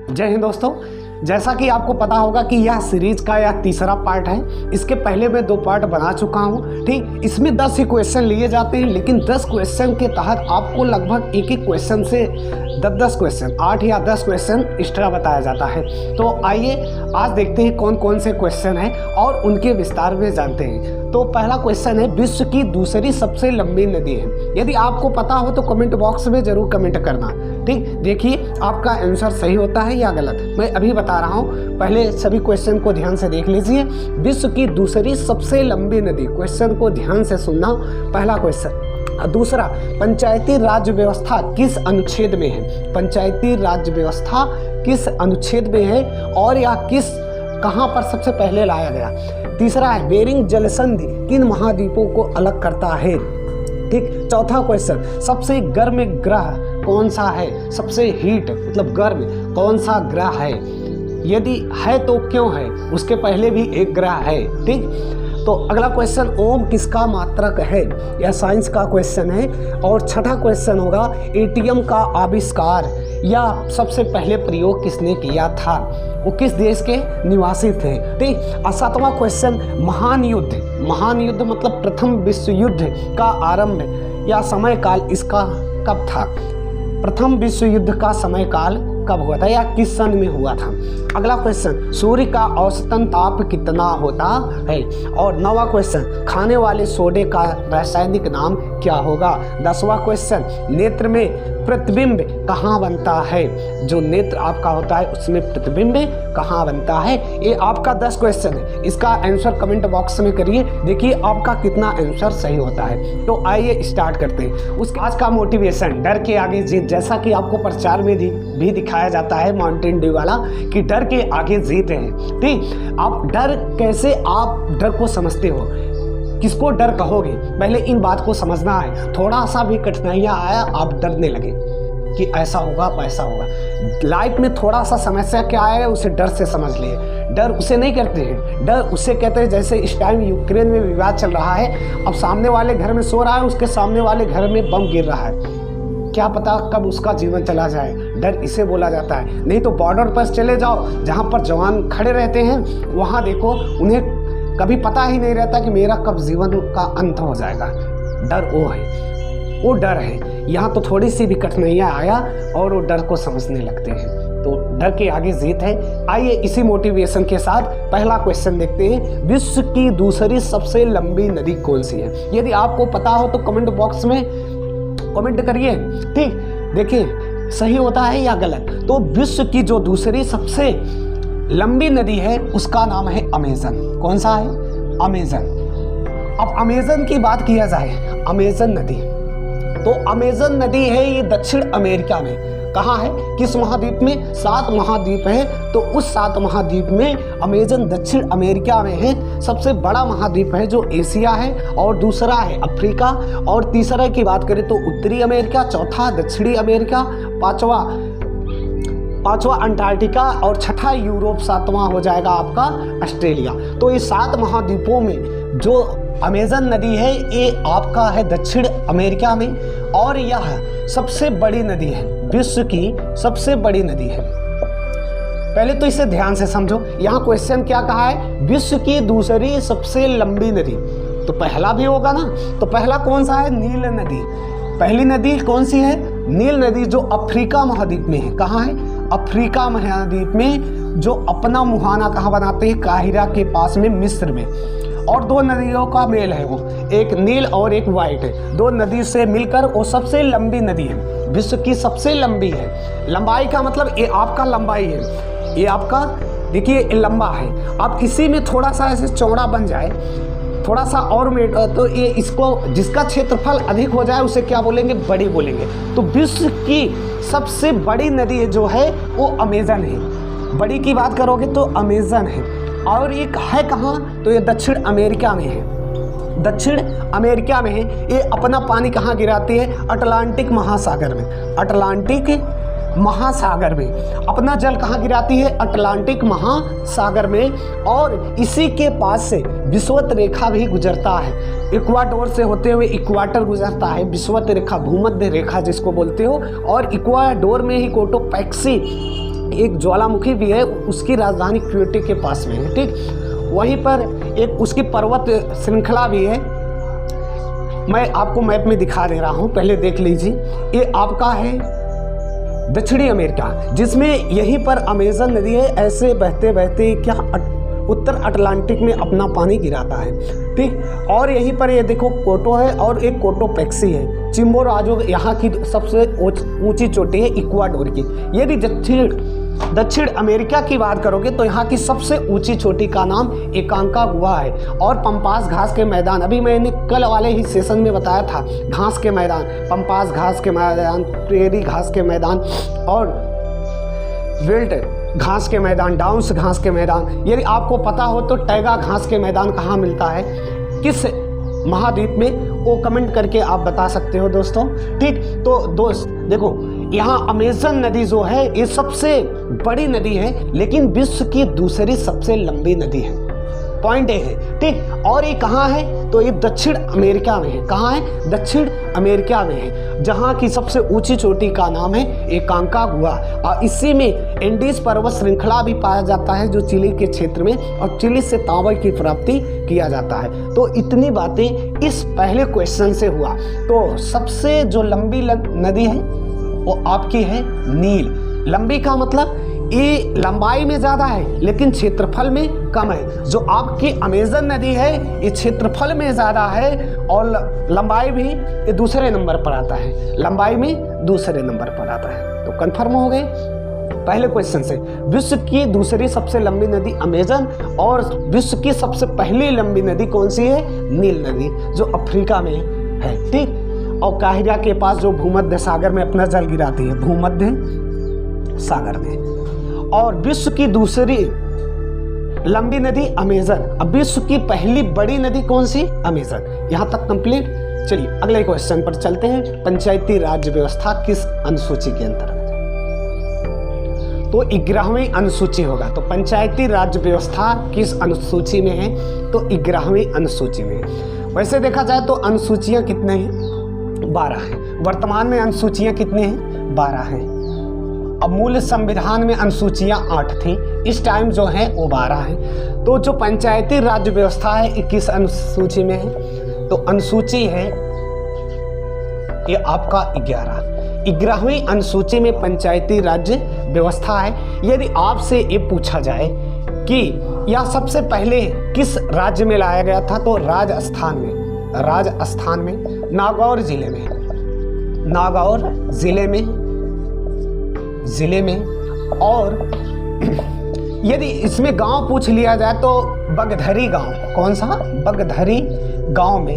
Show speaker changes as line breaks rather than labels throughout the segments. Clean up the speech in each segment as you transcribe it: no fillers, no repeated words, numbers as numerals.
जय हिंद दोस्तों। जैसा कि आपको पता होगा कि यह सीरीज का यह तीसरा पार्ट है। इसके पहले मैं 2 पार्ट बना चुका हूँ। ठीक, इसमें 10 ही क्वेश्चन लिए जाते हैं, लेकिन 10 क्वेश्चन के तहत आपको लगभग एक क्वेश्चन से 10 क्वेश्चन, 8 या 10 क्वेश्चन एक्स्ट्रा बताया जाता है। तो आइए आज देखते हैं कौन कौन से क्वेश्चन हैं और उनके विस्तार में जानते हैं। तो पहला क्वेश्चन है, विश्व की दूसरी सबसे लंबी नदी है। यदि आपको पता हो तो कमेंट बॉक्स में जरूर कमेंट करना। ठीक, देखिए आपका आंसर सही होता है या गलत, मैं अभी बता रहा हूँ। पहले सभी क्वेश्चन को ध्यान से देख लीजिए। विश्व की दूसरी सबसे लंबी नदी, क्वेश्चन को ध्यान से सुनना। पहला क्वेश्चन। दूसरा, पंचायती राज व्यवस्था किस अनुच्छेद में है? पंचायती राज व्यवस्था किस अनुच्छेद में है और या कहाँ पर सबसे पहले लाया गया? तीसरा है, बेरिंग जल संधि किन महाद्वीपों को अलग करता है? ठीक। चौथा क्वेश्चन, सबसे गर्म ग्रह कौन सा है? सबसे हीट मतलब गर्म कौन सा ग्रह है? यदि है तो क्यों है? उसके पहले भी एक ग्रह है। ठीक। तो अगला क्वेश्चन, ओम किसका मात्रक है? यह साइंस का क्वेश्चन है। और छठा क्वेश्चन होगा, एटीएम का आविष्कार या सबसे पहले प्रयोग किसने किया था? वो किस देश के निवासी थे? ठीक। और 7वां क्वेश्चन, महान युद्ध मतलब प्रथम विश्व युद्ध का आरंभ या समय काल इसका कब था? प्रथम विश्व युद्ध का समय काल कब हुआ था या किस सन में हुआ था? अगला क्वेश्चन, सूर्य का औसतन ताप कितना होता है? और 9वां क्वेश्चन, खाने वाले सोडे का रासायनिक नाम क्या होगा? 10वां क्वेश्चन, नेत्र में प्रतिबिंब कहाँ बनता है? जो नेत्र आपका होता है उसमें प्रतिबिंब कहाँ बनता है? ये आपका 10 क्वेश्चन है। इसका आंसर कमेंट बॉक्स में करिए, देखिए आपका कितना आंसर सही होता है। तो आइए स्टार्ट करते हैं। उसके आज का मोटिवेशन, डर के आगे जीत। जैसा कि आपको प्रचार में भी दिखाया जाता है माउंटेन ड्यू वाला कि डर के आगे जीत हैं। ठीक। आप डर को समझते हो, किसको डर कहोगे? पहले इन बात को समझना है। थोड़ा सा भी कठिनाइयाँ आया आप डरने लगे कि ऐसा होगा वैसा होगा। लाइफ में थोड़ा सा समस्या क्या आएगा उसे डर से समझ लिए। डर उसे नहीं कहते हैं, डर उसे कहते हैं जैसे इस टाइम यूक्रेन में विवाद चल रहा है। अब सामने वाले घर में सो रहा है, उसके सामने वाले घर में बम गिर रहा है, क्या पता कब उसका जीवन चला जाए। डर इसे बोला जाता है। नहीं तो बॉर्डर पर चले जाओ, जहाँ पर जवान खड़े रहते हैं, वहाँ देखो उन्हें कभी पता ही नहीं रहता कि मेरा कब जीवन का अंत हो जाएगा। डर वो डर है। यहाँ तो थोड़ी सी भी कठिनाइयाँ आया और वो डर को समझने लगते हैं। तो डर के आगे जीत है। आइए इसी मोटिवेशन के साथ पहला क्वेश्चन देखते हैं। विश्व की दूसरी सबसे लंबी नदी कौन सी है? यदि आपको पता हो तो कमेंट बॉक्स में कमेंट करिए। ठीक, देखिए सही होता है या गलत। तो विश्व की जो दूसरी सबसे लंबी नदी है उसका नाम है अमेजन। कौन सा है? अमेजन। अब अमेजन की बात किया जाए, अमेजन नदी, तो अमेजन नदी है ये दक्षिण अमेरिका में। कहाँ है? किस महाद्वीप में? 7 महाद्वीप है। तो उस 7 महाद्वीप में अमेजन दक्षिण अमेरिका में है। सबसे बड़ा महाद्वीप है जो एशिया है, और दूसरा है अफ्रीका, और तीसरा की बात करें तो उत्तरी अमेरिका, चौथा दक्षिणी अमेरिका, पांचवा अंटार्कटिका, और छठा यूरोप, 7वां हो जाएगा आपका ऑस्ट्रेलिया। तो ये 7 महाद्वीपों में जो अमेजन नदी है ये आपका है दक्षिण अमेरिका में, और यह सबसे बड़ी नदी है, विश्व की सबसे बड़ी नदी है। पहले तो इसे ध्यान से समझो। यहाँ क्वेश्चन क्या कहा है? विश्व की दूसरी सबसे लंबी नदी, तो पहला भी होगा ना। तो पहला कौन सा है? नील नदी। पहली नदी कौन सी है? नील नदी, जो अफ्रीका महाद्वीप में है। कहाँ है? अफ्रीका महाद्वीप में, जो अपना मुहाना कहाँ बनाते हैं? काहिरा के पास में, मिस्र में। और 2 नदियों का मेल है वो, एक नील और एक वाइट है। 2 नदी से मिलकर वो सबसे लंबी नदी है, विश्व की सबसे लंबी है। लंबाई का मतलब ये आपका लंबाई है, ये आपका देखिए लंबा है। अब इसी में थोड़ा सा ऐसे चौड़ा बन जाए, थोड़ा सा और तो ये इसको जिसका क्षेत्रफल अधिक हो जाए उसे क्या बोलेंगे? बड़ी बोलेंगे। तो विश्व की सबसे बड़ी नदी जो है वो अमेजन है। बड़ी की बात करोगे तो अमेजन है। और ये है कहाँ? तो ये दक्षिण अमेरिका में है। दक्षिण अमेरिका में है। ये अपना पानी कहाँ गिराती है? अटलांटिक महासागर में। अटलांटिक महासागर में अपना जल कहाँ गिराती है? अटलांटिक महासागर में। और इसी के पास से विषुवत रेखा भी गुजरता है। इक्वाडोर से होते हुए इक्वाटर गुजरता है, विषुवत रेखा, भूमध्य रेखा जिसको बोलते हो। और इक्वाडोर में ही कोटोपैक्सी एक ज्वालामुखी भी है, उसकी राजधानी क्योटो के पास में है, ठीक। वहीं पर एक उसकी पर्वत श्रृंखला भी है, मैं आपको मैप में दिखा दे रहा हूँ, पहले देख लीजिए। ये आपका है दक्षिणी अमेरिका, जिसमें यहीं पर अमेजन नदी है, ऐसे बहते बहते क्या उत्तर अटलांटिक में अपना पानी गिराता है, ठीक। और यहीं पर ये देखो कोटो है और एक कोटोपेक्सी है। चिम्बोराजो यहाँ की सबसे ऊंची चोटी है इक्वाडोर की। यदि दक्षिण अमेरिका की बात करोगे तो यहाँ की सबसे ऊंची चोटी का नाम एकांकागुआ है। और पंपास घास के मैदान, अभी मैंने कल वाले ही सेशन में बताया था, घास के मैदान, पंपास घास के मैदान, प्रेरी घास के मैदान और विल्ट घास के मैदान, डाउन्स घास के मैदान। यदि आपको पता हो तो टैगा घास के मैदान कहाँ मिलता है, किस महाद्वीप में, वो कमेंट करके आप बता सकते हो दोस्तों, ठीक। तो दोस्त देखो, यहाँ अमेजन नदी जो है ये सबसे बड़ी नदी है, लेकिन विश्व की दूसरी सबसे लंबी नदी है, पॉइंट ए है, ठीक। और ये कहाँ है तो ये दक्षिण अमेरिका में है। कहाँ है? दक्षिण अमेरिका में है, जहाँ की सबसे ऊंची चोटी का नाम है एकांकागुआ। और इसी में एंडीज पर्वत श्रृंखला भी पाया जाता है, जो चिली के क्षेत्र में, और चिली से तांबे की प्राप्ति किया जाता है। तो इतनी बातें इस पहले क्वेश्चन से हुआ। तो सबसे जो लंबी नदी है वो आपकी है नील। लंबी का मतलब ये लंबाई में ज़्यादा है लेकिन क्षेत्रफल में कम है। जो आपकी अमेजन नदी है ये क्षेत्रफल में ज़्यादा है और लंबाई भी ये दूसरे नंबर पर आता है, लंबाई में दूसरे नंबर पर आता है। तो कंफर्म हो गए पहले क्वेश्चन से। विश्व की दूसरी सबसे लंबी नदी अमेजन और विश्व की सबसे पहली लंबी नदी कौन सी है? नील नदी, जो अफ्रीका में है, ठीक। और काहिरा के पास जो भूमध्य सागर में अपना जल गिराती है, भूमध्य सागर में। और विश्व की दूसरी लंबी नदी अमेजन। अब विश्व की पहली बड़ी नदी कौन सी? अमेजन। यहां तक कंप्लीट। चलिए अगले क्वेश्चन पर चलते हैं। पंचायती राज्य व्यवस्था किस अनुसूची के अंतर्गत? तो 11वीं अनुसूची होगा। तो पंचायती राज्य व्यवस्था किस अनुसूची में है? तो 11वीं अनुसूची में। वैसे देखा जाए तो अनुसूचियां कितने हैं? 12 हैं। वर्तमान में अनुसूचियां कितने हैं? 12 हैं। अब मूल संविधान में अनुसूचियां 8 थी, इस टाइम जो है वो 12 हैं। तो जो पंचायती राज्य व्यवस्था है 21 अनुसूची में है। तो अनुसूची है ये आपका 11वीं अनुसूची में पंचायती राज्य व्यवस्था है। यदि आपसे ये पूछा जाए कि यह सबसे पहले किस राज्य में लाया गया था, तो राजस्थान में नागौर जिले में। और यदि इसमें गांव पूछ लिया जाए तो बगधरी गांव। कौन सा? बगधरी गांव में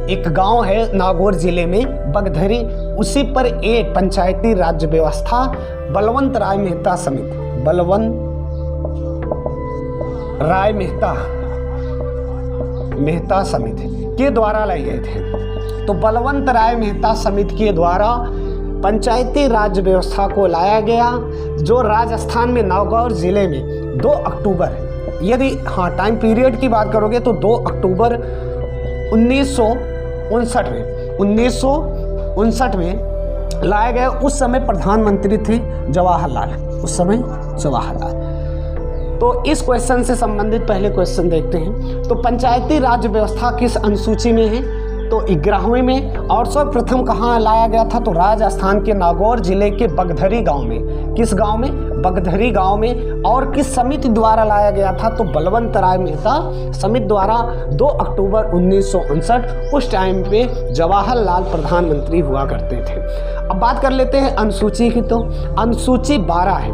एक गांव है नागौर जिले में, बगधरी। उसी पर एक पंचायती राज्य व्यवस्था बलवंत राय मेहता समिति के द्वारा लाए गए थे। तो बलवंत राय मेहता समिति के द्वारा पंचायती राज्य व्यवस्था को लाया गया, जो राजस्थान में नागौर जिले में 2 अक्टूबर, यदि टाइम पीरियड की बात करोगे तो 2 अक्टूबर 1959 में लाया गया। उस समय प्रधानमंत्री थे जवाहरलाल। तो इस क्वेश्चन से संबंधित पहले क्वेश्चन देखते हैं। तो पंचायती राज्य व्यवस्था किस अनुसूची में है? तो 11वीं में। और सर्वप्रथम कहाँ लाया गया था? तो राजस्थान के नागौर जिले के बगधरी गांव में। किस गांव में? बगधरी गांव में। और किस समिति द्वारा लाया गया था? तो बलवंत राय मेहता समिति द्वारा 2 अक्टूबर 1959। उस टाइम पे जवाहरलाल प्रधानमंत्री हुआ करते थे। अब बात कर लेते हैं अनुसूची की। तो अनुसूची 12 है।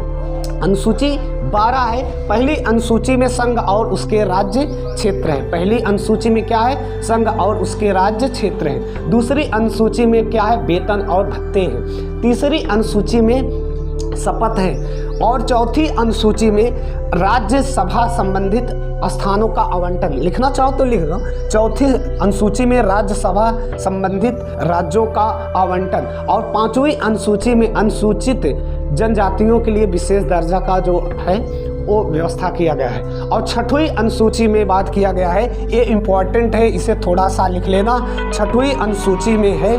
पहली अनुसूची में संघ और उसके राज्य क्षेत्र है। पहली अनुसूची में क्या है? संघ और उसके राज्य क्षेत्र है। दूसरी अनुसूची में क्या है? वेतन और भत्ते हैं। तीसरी अनुसूची में शपथ है। और चौथी अनुसूची में राज्यसभा संबंधित स्थानों का आवंटन। लिखना चाहो तो लिख लो। चौथी अनुसूची में राज्यसभा संबंधित राज्यों का आवंटन। और 5वीं अनुसूची में अनुसूचित जनजातियों के लिए विशेष दर्जा का जो है वो व्यवस्था किया गया है। और 6वीं अनुसूची में बात किया गया है, ये इम्पोर्टेंट है, इसे थोड़ा सा लिख लेना। 6वीं अनुसूची में है,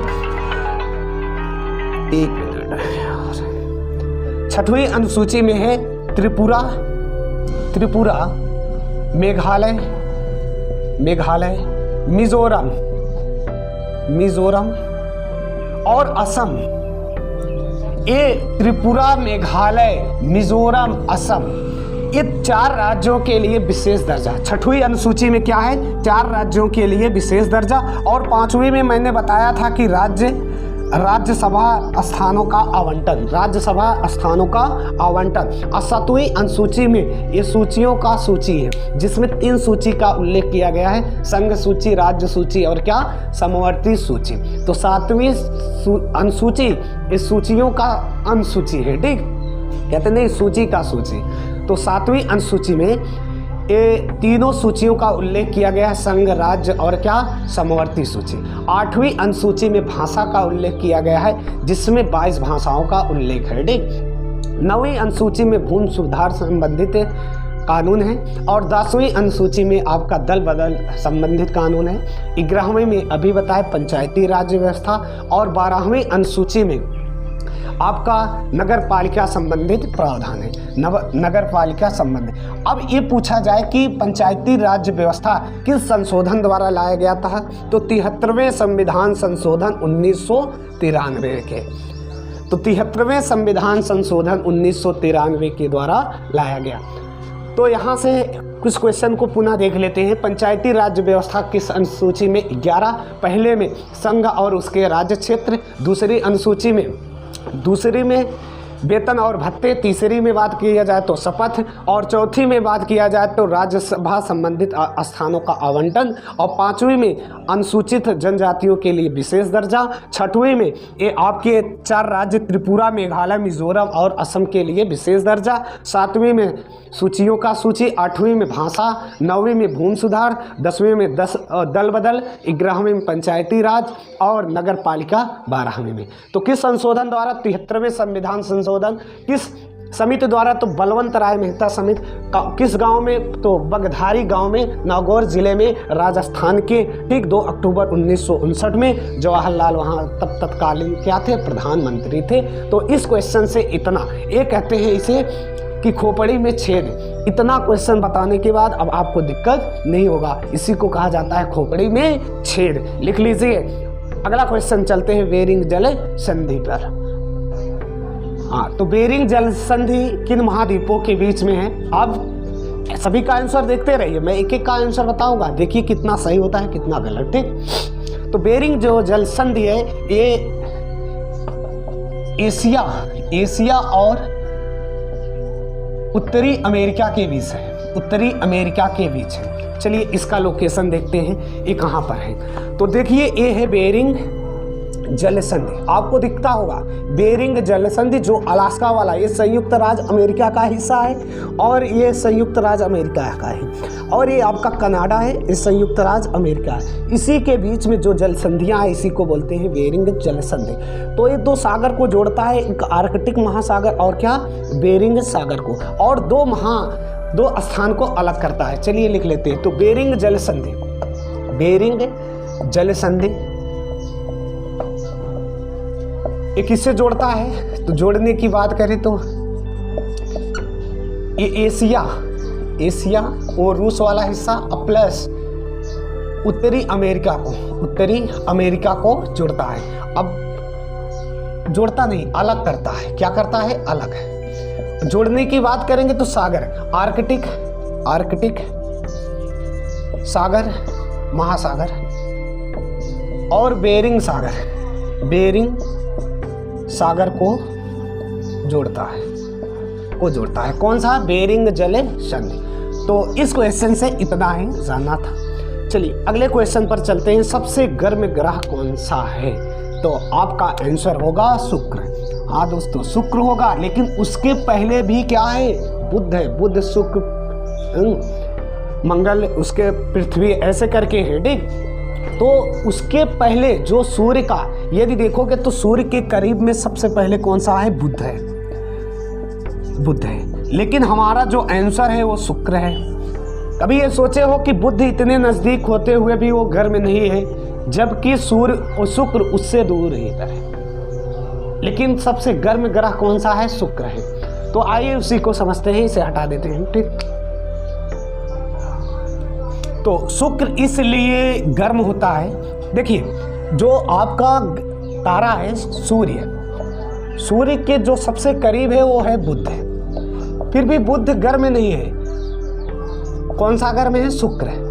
1 मिनट, छठवीं अनुसूची में है त्रिपुरा, मेघालय, मिजोरम और असम। ये त्रिपुरा, मेघालय, मिजोरम, असम, ये 4 राज्यों के लिए विशेष दर्जा। छठवीं अनुसूची में क्या है? 4 राज्यों के लिए विशेष दर्जा। और 5वीं में मैंने बताया था कि राज्यसभा स्थानों का आवंटन, राज्यसभा स्थानों का आवंटन। और 7वीं अनुसूची में ये सूचियों का सूची है, जिसमें 3 सूची का उल्लेख किया गया है, संघ सूची, राज्य सूची और क्या, समवर्ती सूची। तो 7वीं अनुसूची इस सूचियों का अनुसूची है, ठीक, कहते नहीं सूची का सूची। तो 7वीं अनुसूची में ये तीनों सूचियों का उल्लेख किया गया है, संघ, राज्य और क्या, समवर्ती सूची। 8वीं अनुसूची में भाषा का उल्लेख किया गया है, जिसमें 22 भाषाओं का उल्लेख है, ठीक। 9वीं अनुसूची में भूमि सुधार संबंधित कानून है। और 10वीं अनुसूची में आपका दल बदल संबंधित कानून है। 11वीं में अभी बताए पंचायती राज व्यवस्था। और 12वीं अनुसूची में आपका नगर पालिका संबंधित प्रावधान है, नगर पालिका संबंधित। अब ये पूछा जाए कि पंचायती राज व्यवस्था किस संशोधन द्वारा लाया गया था, तो 73वें संविधान संशोधन 1993 के, तो 73वें संविधान संशोधन 1993 के द्वारा लाया गया। तो यहाँ से कुछ क्वेश्चन को पुनः देख लेते हैं। पंचायती राज व्यवस्था किस अनुसूची में? 11। पहले में संघ और उसके राज्य क्षेत्र, दूसरी अनुसूची में वेतन और भत्ते, तीसरी में बात किया जाए तो शपथ, और चौथी में बात किया जाए तो राज्यसभा संबंधित स्थानों का आवंटन, और 5वीं में अनुसूचित जनजातियों के लिए विशेष दर्जा, 6वीं में ये आपके 4 राज्य त्रिपुरा, मेघालय, मिजोरम और असम के लिए विशेष दर्जा, 7वीं में सूचियों का सूची, 8वीं में भाषा, 9वीं में भूमि सुधार, 10वीं में दल बदल, 11वीं में पंचायती राज और नगर पालिका 12वीं में। तो किस संशोधन द्वारा? 73वें संविधान संशोधन। किस समिति द्वारा? तो बलवंत राय मेहता समिति। किस गांव में? तो बगधारी गांव में, नागौर जिले में, राजस्थान के, ठीक, 2 अक्टूबर 1959 में। जवाहरलाल वहां तब तत्कालीन क्या थे? प्रधानमंत्री थे। तो इस क्वेश्चन से इतना, ये कहते हैं इसे कि खोपड़ी में छेद। इतना क्वेश्चन बताने के बाद अब आपको दिक्कत नहीं होगा, इसी को कहा जाता है खोपड़ी में छेद। लिख लीजिए। अगला क्वेश्चन चलते हैं बेरिंग जल संधि पर। हाँ, तो बेरिंग जल संधि किन महाद्वीपों के बीच में है? अब सभी का आंसर देखते रहिए, मैं एक एक का आंसर बताऊंगा, देखिए कितना सही होता है कितना गलत, ठीक। तो बेरिंग जो जल संधि है ये एशिया और उत्तरी अमेरिका के बीच है, उत्तरी अमेरिका के बीच है। चलिए इसका लोकेशन देखते हैं, ये कहाँ पर है। तो देखिए ये है बेरिंग जल संधि, आपको दिखता होगा बेरिंग जल संधि, जो अलास्का वाला, ये संयुक्त राज्य अमेरिका का हिस्सा है, और ये संयुक्त राज्य अमेरिका का है, और ये आपका कनाडा है, ये संयुक्त राज्य अमेरिका है। इसी के बीच में जो जल संधियाँ हैं इसी को बोलते हैं बेरिंग जल संधि। तो ये 2 सागर को जोड़ता है, एक आर्कटिक महासागर और क्या, बेरिंग सागर को, और 2 स्थान को अलग करता है। चलिए लिख लेते हैं। तो बेरिंग जल संधि, बेरिंग जल संधि ये किससे जोड़ता है? तो जोड़ने की बात करें तो ये एशिया और रूस वाला हिस्सा प्लस उत्तरी अमेरिका को जोड़ता है। अब जोड़ता नहीं, अलग करता है। क्या करता है? अलग है। जोड़ने की बात करेंगे तो सागर, आर्कटिक सागर, महासागर, और बेरिंग सागर को जोड़ता है। कौन सा? बेरिंग जल संधि। तो इस क्वेश्चन से इतना ही जानना था। चलिए अगले क्वेश्चन पर चलते हैं। सबसे गर्म ग्रह कौन सा है? तो आपका आंसर होगा शुक्र। हाँ दोस्तों, शुक्र होगा, लेकिन उसके पहले भी क्या है? बुध है। बुध, शुक्र, मंगल, उसके पृथ्वी, ऐसे करके है, ठीक। तो उसके पहले जो सूर्य का यदि देखोगे तो सूर्य के करीब में सबसे पहले कौन सा है? बुध है। लेकिन हमारा जो आंसर है वो शुक्र है। कभी ये सोचे हो कि बुध इतने नजदीक होते हुए भी वो घर में नहीं है, जबकि सूर्य और शुक्र उससे दूर है, लेकिन सबसे गर्म ग्रह कौन सा है? शुक्र है। तो आइए उसी को समझते हैं, इसे हटा देते हैं। ठीक, तो शुक्र इसलिए गर्म होता है। देखिए, जो आपका तारा है सूर्य, सूर्य के जो सबसे करीब है वो है बुध है, फिर भी बुध गर्म नहीं है। कौन सा गर्म है? शुक्र है।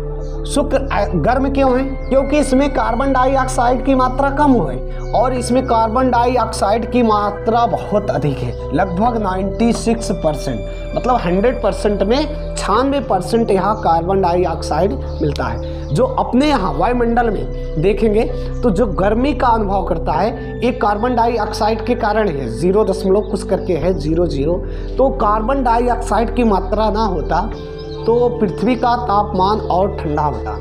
शुक्र गर्म क्यों है? क्योंकि इसमें कार्बन डाइऑक्साइड की मात्रा कम है और इसमें कार्बन डाइऑक्साइड की मात्रा बहुत अधिक है, लगभग 96%, मतलब 100% में 96% यहाँ कार्बन डाइऑक्साइड मिलता है। जो अपने यहाँ वायुमंडल में देखेंगे तो जो गर्मी का अनुभव करता है एक कार्बन डाइऑक्साइड के कारण है, 0 कुछ करके है 00। तो कार्बन डाइऑक्साइड की मात्रा ना होता तो पृथ्वी का तापमान और ठंडा होता।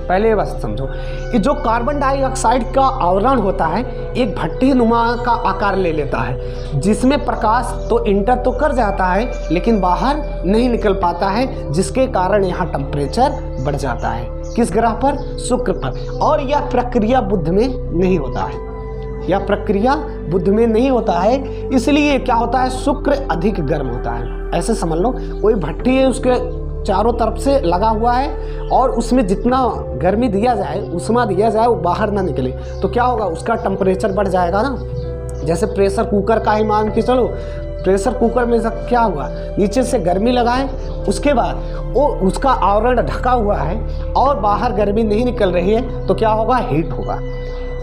पहले बस समझो, ये जो कार्बन डाइऑक्साइड का आवरण होता है एक भट्टी नुमा का आकार ले लेता है, जिसमें प्रकाश तो इंटर तो कर जाता है लेकिन बाहर नहीं निकल पाता है, जिसके कारण यहाँ टेम्परेचर बढ़ जाता है। किस ग्रह पर? शुक्र पर। और यह प्रक्रिया बुध में नहीं होता है, यह प्रक्रिया बुध में नहीं होता है, इसलिए क्या होता है? शुक्र अधिक गर्म होता है। ऐसे समझ लो, कोई भट्टी है, उसके चारों तरफ से लगा हुआ है और उसमें जितना गर्मी दिया जाए, उष्मा दिया जाए, वो बाहर ना निकले, तो क्या होगा? उसका टेम्परेचर बढ़ जाएगा ना। जैसे प्रेशर कुकर का ही मान के चलो, प्रेशर कुकर में क्या हुआ? नीचे से गर्मी लगाए, उसके बाद वो उसका आवरण ढका हुआ है और बाहर गर्मी नहीं निकल रही है, तो क्या होगा? हीट होगा।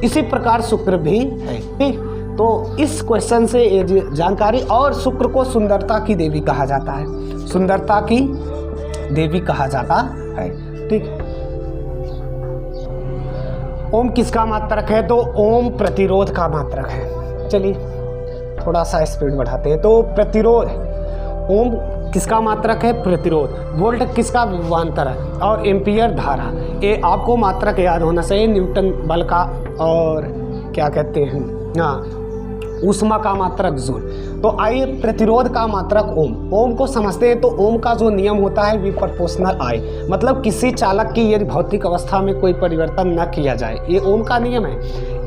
इसी प्रकार शुक्र भी है। ठीक, तो इस क्वेश्चन से ये जानकारी। और शुक्र को सुंदरता की देवी कहा जाता है, सुंदरता की देवी कहा जाता है। ठीक, ओम किसका मात्रक है? तो ओम प्रतिरोध का मात्रक है। चलिए थोड़ा सा स्पीड बढ़ाते हैं। तो प्रतिरोध, ओम किसका मात्रक है? प्रतिरोध। वोल्ट किसका? विभवांतर है। और एम्पियर धारा, ये आपको मात्रक याद होना चाहिए, न्यूटन बल का, और क्या कहते हैं, हाँ, ऊष्मा का मात्रक जूल। तो आइए प्रतिरोध का मात्रक ओम। ओम को समझते हैं। तो ओम का जो नियम होता है वी प्रोपोर्शनल आई, मतलब किसी चालक की यदि भौतिक अवस्था में कोई परिवर्तन न किया जाए, ये ओम का नियम है।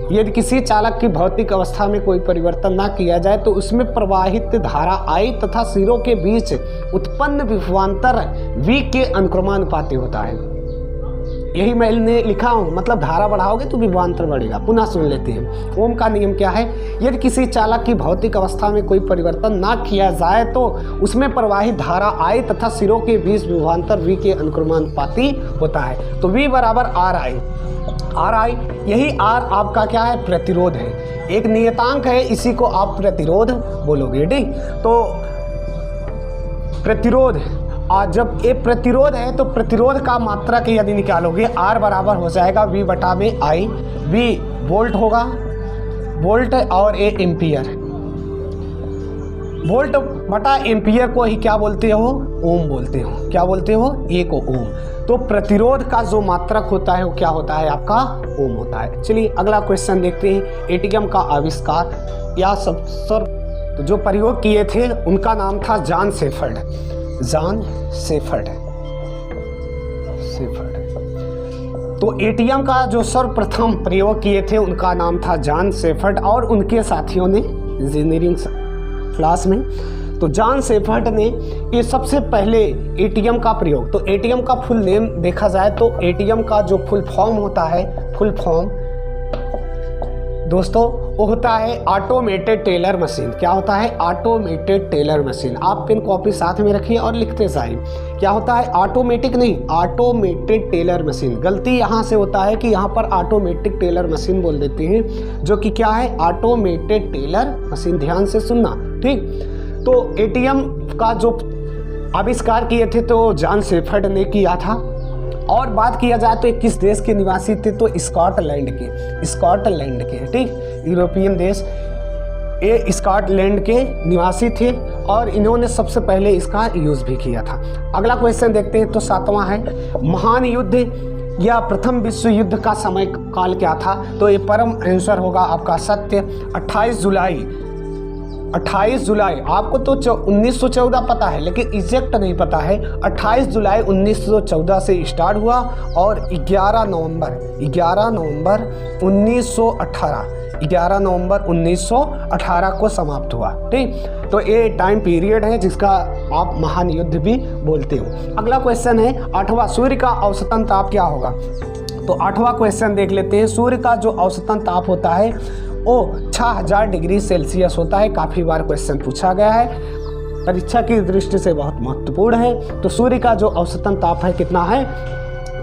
यदि किसी चालक की भौतिक अवस्था में कोई परिवर्तन न किया जाए तो उसमें प्रवाहित धारा आई तथा सिरों के बीच उत्पन्न विभवांतर वी के अनुक्रमानुपाती होता है। यही मैंने लिखा हूँ, मतलब धारा बढ़ाओगे तो विभवांतर बढ़ेगा। पुनः सुन लेते हैं। ओम का नियम क्या है? यदि किसी चालक की भौतिक अवस्था में कोई परिवर्तन ना किया जाए तो उसमें प्रवाहित धारा आई तथा सिरों के बीच विभवांतर वी के अनुक्रमानुपाती होता है। तो V बराबर आर आई, यही आर आपका क्या है? प्रतिरोध है। एक नियतांक है, इसी को आप प्रतिरोध बोलोगे। ठीक, तो प्रतिरोध, और जब ये प्रतिरोध है तो प्रतिरोध का मात्रक यदि निकालोगे R बराबर हो जाएगा V बटा में I। V वोल्ट होगा, वोल्ट, और ए एम्पियर। वोल्ट बटा एम्पियर को ही क्या बोलते हो? ओम बोलते हो। क्या बोलते हो? ए को ओम। तो प्रतिरोध का जो मात्रक होता है वो क्या होता है? आपका ओम होता है। चलिए अगला क्वेश्चन देखते हैं। एटीएम का आविष्कार या सर तो जो प्रयोग किए थे उनका नाम था जॉन शेफर्ड। John shepherd. तो एटीएम का जो सर्वप्रथम प्रयोग किए थे उनका नाम था जॉन शेफर्ड और उनके साथियों ने इंजीनियरिंग क्लास में। तो जॉन शेफर्ड ने ये सबसे पहले एटीएम का प्रयोग, तो एटीएम का फुल नेम देखा जाए तो एटीएम का जो फुल फॉर्म होता है, फुल फॉर्म दोस्तों वो होता है ऑटोमेटेड टेलर मशीन। क्या होता है? Automated teller machine. आप पेन कॉपी साथ में रखिए और लिखते जाइए। क्या होता है? ऑटोमेटिक नहीं, ऑटोमेटेड टेलर मशीन। गलती यहाँ से होता है कि यहाँ पर ऑटोमेटिक टेलर मशीन बोल देते हैं, जो कि क्या है? Automated teller machine. ध्यान से सुनना, ठीक। तो एटीएम का जो आविष्कार किए थे तो जॉन शेफर्ड ने किया था। और बात किया जाए तो किस देश के निवासी थे? तो स्कॉटलैंड के, ठीक। यूरोपियन देश, ये स्कॉटलैंड के निवासी थे और इन्होंने सबसे पहले इसका यूज़ भी किया था। अगला क्वेश्चन देखते हैं। तो 7वां है, महान युद्ध या प्रथम विश्व युद्ध का समय काल क्या था? तो ये परम आंसर होगा आपका सत्य। 28 जुलाई। आपको तो 1914 पता है लेकिन एग्जैक्ट नहीं पता है। 28 जुलाई 1914 से स्टार्ट हुआ और 11 नवंबर 1918 11 नवंबर 1918 को समाप्त हुआ। ठीक, तो ये टाइम पीरियड है जिसका आप महान युद्ध भी बोलते हो। अगला क्वेश्चन है 8वां, सूर्य का औसतन ताप क्या होगा? तो 8वां क्वेश्चन देख लेते हैं। सूर्य का जो औसतन ताप होता है वो 6000 डिग्री सेल्सियस होता है। काफ़ी बार क्वेश्चन पूछा गया है, परीक्षा की दृष्टि से बहुत महत्वपूर्ण है। तो सूर्य का जो औसतन ताप है कितना है?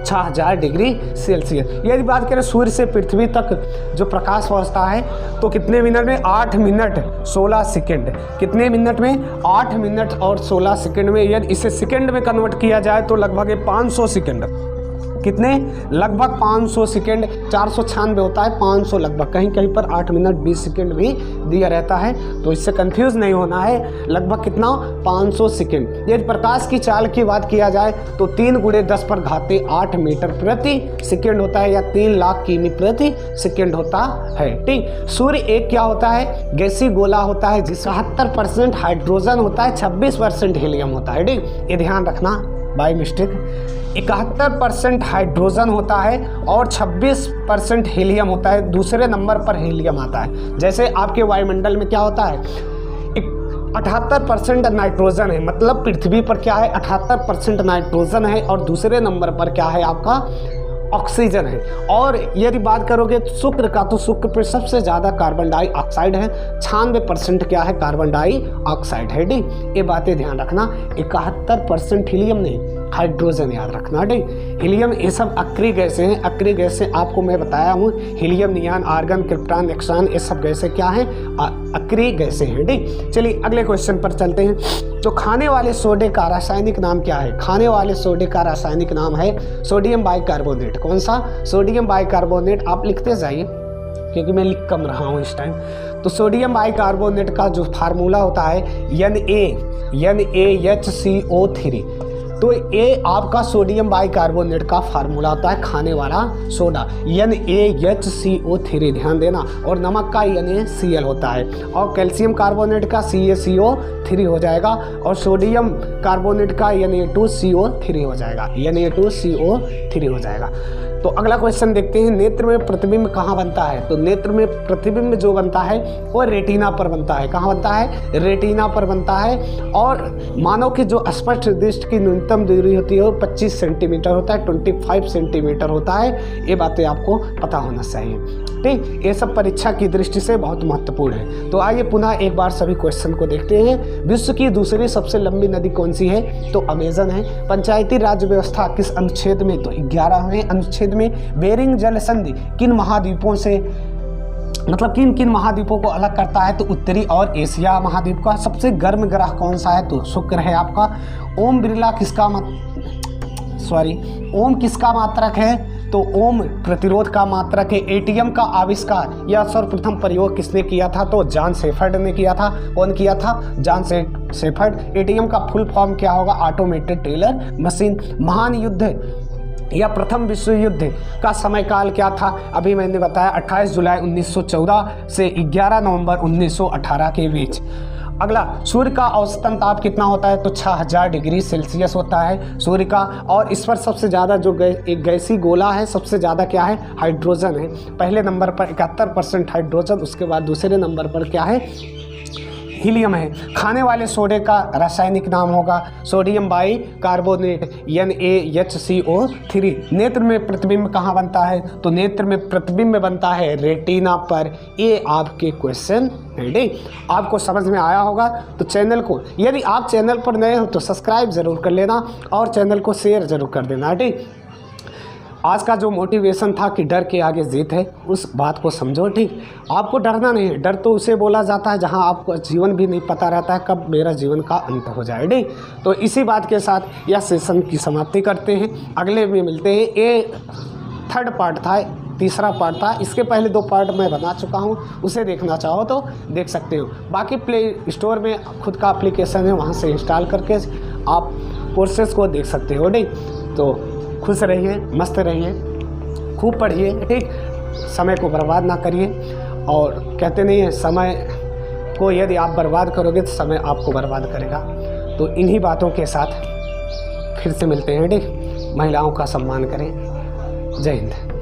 6000 डिग्री सेल्सियस। यदि बात करें सूर्य से पृथ्वी तक जो प्रकाश पहुंचता है तो कितने मिनट में? 8 मिनट 16 सेकंड। कितने मिनट में? 8 मिनट और 16 सेकंड में। यदि इसे सेकंड में कन्वर्ट किया जाए तो लगभग 500 सेकंड। कितने? लगभग 500 सेकंड। 496 होता है, 500 लगभग, कहीं कहीं पर 8 मिनट 20 सेकंड भी दिया रहता है, तो इससे कंफ्यूज नहीं होना है। लगभग कितना? 500 सेकंड। यदि प्रकाश की चाल की बात किया जाए तो 3 × 10⁸ मीटर प्रति सेकंड होता है, या 3 लाख किमी प्रति सेकंड होता है। ठीक, सूर्य एक क्या होता है? गैसीय गोला होता है जिसका 70% हाइड्रोजन होता है, 26% हीलियम होता है। ठीक, ये ध्यान रखना बाय मिस्टेक। 71% हाइड्रोजन होता है और 26% हीलियम होता है। दूसरे नंबर पर हीलियम आता है। जैसे आपके वायुमंडल में क्या होता है? 78% नाइट्रोजन है, मतलब पृथ्वी पर क्या है? 78% नाइट्रोजन है, और दूसरे नंबर पर क्या है आपका? ऑक्सीजन है। और यदि बात करोगे शुक्र का, तो शुक्र पर सबसे ज़्यादा कार्बन डाइऑक्साइड है, 96% क्या है? कार्बन डाइऑक्साइड है। ठीक, ये बातें ध्यान रखना। 71% हीलियम नहीं, हाइड्रोजन याद रखना। ठीक, हीलियम ये सब अक्रिय गैसें हैं। अक्रिय गैसें आपको मैं बताया हूँ, हीलियम, नियान, आर्गन, क्रिप्टॉन, एक्सॉन, ये सब गैसें क्या हैं? अक्रिय गैसें हैं। ठीक, चलिए अगले क्वेश्चन पर चलते हैं। तो खाने वाले सोडे का रासायनिक नाम क्या है? खाने वाले सोडे का रासायनिक नाम है सोडियम बाइकार्बोनेट। कौन सा? Sodium bicarbonate. आप लिखते जाइए क्योंकि मैं लिख कम रहा हूँ इस टाइम। तो सोडियम बाइकार्बोनेट का जो फार्मूला होता है NaHCO3। तो ये आपका सोडियम बाइकार्बोनेट का फार्मूला होता है, खाने वाला सोडा, NaHCO3, ध्यान देना। और नमक का NaCl होता है, और कैल्शियम कार्बोनेट का CaCO3 हो जाएगा, और सोडियम कार्बोनेट का Na2CO3 हो जाएगा, Na2CO3 हो जाएगा। तो अगला क्वेश्चन देखते हैं। नेत्र में प्रतिबिंब कहाँ बनता है? तो नेत्र में प्रतिबिंब जो बनता है वो रेटिना पर बनता है। कहाँ बनता है? रेटिना पर बनता है। और मानव की जो स्पष्ट दृष्टि की न्यूनतम दूरी होती है वो 25 सेंटीमीटर होता है, 25 सेंटीमीटर होता है। ये बातें आपको पता होना चाहिए। ठीक, ये सब परीक्षा की दृष्टि से बहुत महत्वपूर्ण है। तो आइए पुनः एक बार सभी क्वेश्चन को देखते हैं। विश्व की दूसरी सबसे लंबी नदी कौन सी है? तो अमेजन है। पंचायती राज व्यवस्था किस अनुच्छेद में? तो 11वें अनुच्छेद में। बेरिंग जल संधि किन महाद्वीपों से, मतलब किन किन महाद्वीपों को अलग करता है? तो उत्तरी और एशिया महाद्वीप का। सबसे गर्म ग्रह कौन सा है? तो शुक्र है आपका। ओम बिरला किसका ओम किसका मात्रक है? तो ओम प्रतिरोध का मात्रक है। एटीएम का आविष्कार या सर्वप्रथम प्रयोग किसने किया था? तो जॉन शेफर्ड ने किया था। कौन किया था? John shepherd. एटीएम का फुल फॉर्म क्या होगा? Automated teller machine. महान युद्ध या प्रथम विश्व युद्ध का समय काल क्या था? अभी मैंने बताया 28 जुलाई 1914 से 11 नवंबर 1918 के बीच। अगला, सूर्य का औसतन ताप कितना होता है? तो 6000 डिग्री सेल्सियस होता है सूर्य का। और इस पर सबसे ज़्यादा जो एक गैसीय गोला है, सबसे ज़्यादा क्या है? हाइड्रोजन है। पहले नंबर पर 71% हाइड्रोजन, उसके बाद दूसरे नंबर पर क्या है? हीलियम है। खाने वाले सोडे का रासायनिक नाम होगा सोडियम बाइकार्बोनेट, NaHCO3। नेत्र में प्रतिबिंब कहाँ बनता है? तो नेत्र में प्रतिबिंब बनता है रेटिना पर। ये आपके क्वेश्चन है। आपको समझ में आया होगा तो चैनल को, यदि आप चैनल पर नए हो तो सब्सक्राइब ज़रूर कर लेना और चैनल को शेयर ज़रूर कर देना। ठीक, आज का जो मोटिवेशन था कि डर के आगे जीत है, उस बात को समझो। ठीक, आपको डरना नहीं है। डर तो उसे बोला जाता है जहां आपको जीवन भी नहीं पता रहता है कब मेरा जीवन का अंत हो जाए। ठीक, तो इसी बात के साथ यह सेशन की समाप्ति करते हैं। अगले में मिलते हैं। ये 3rd पार्ट था, तीसरा पार्ट था। इसके पहले 2 पार्ट मैं बना चुका हूँ, उसे देखना चाहो तो देख सकते हो। बाकी प्ले स्टोर में खुद का एप्लीकेशन है, वहाँ से इंस्टॉल करके आप कोर्सेज को देख सकते हो। ठीक, तो खुश रहिए, मस्त रहिए, खूब पढ़िए। ठीक, समय को बर्बाद ना करिए। और कहते नहीं है, समय को यदि आप बर्बाद करोगे तो समय आपको बर्बाद करेगा। तो इन्हीं बातों के साथ फिर से मिलते हैं। ठीक, महिलाओं का सम्मान करें। जय हिंद।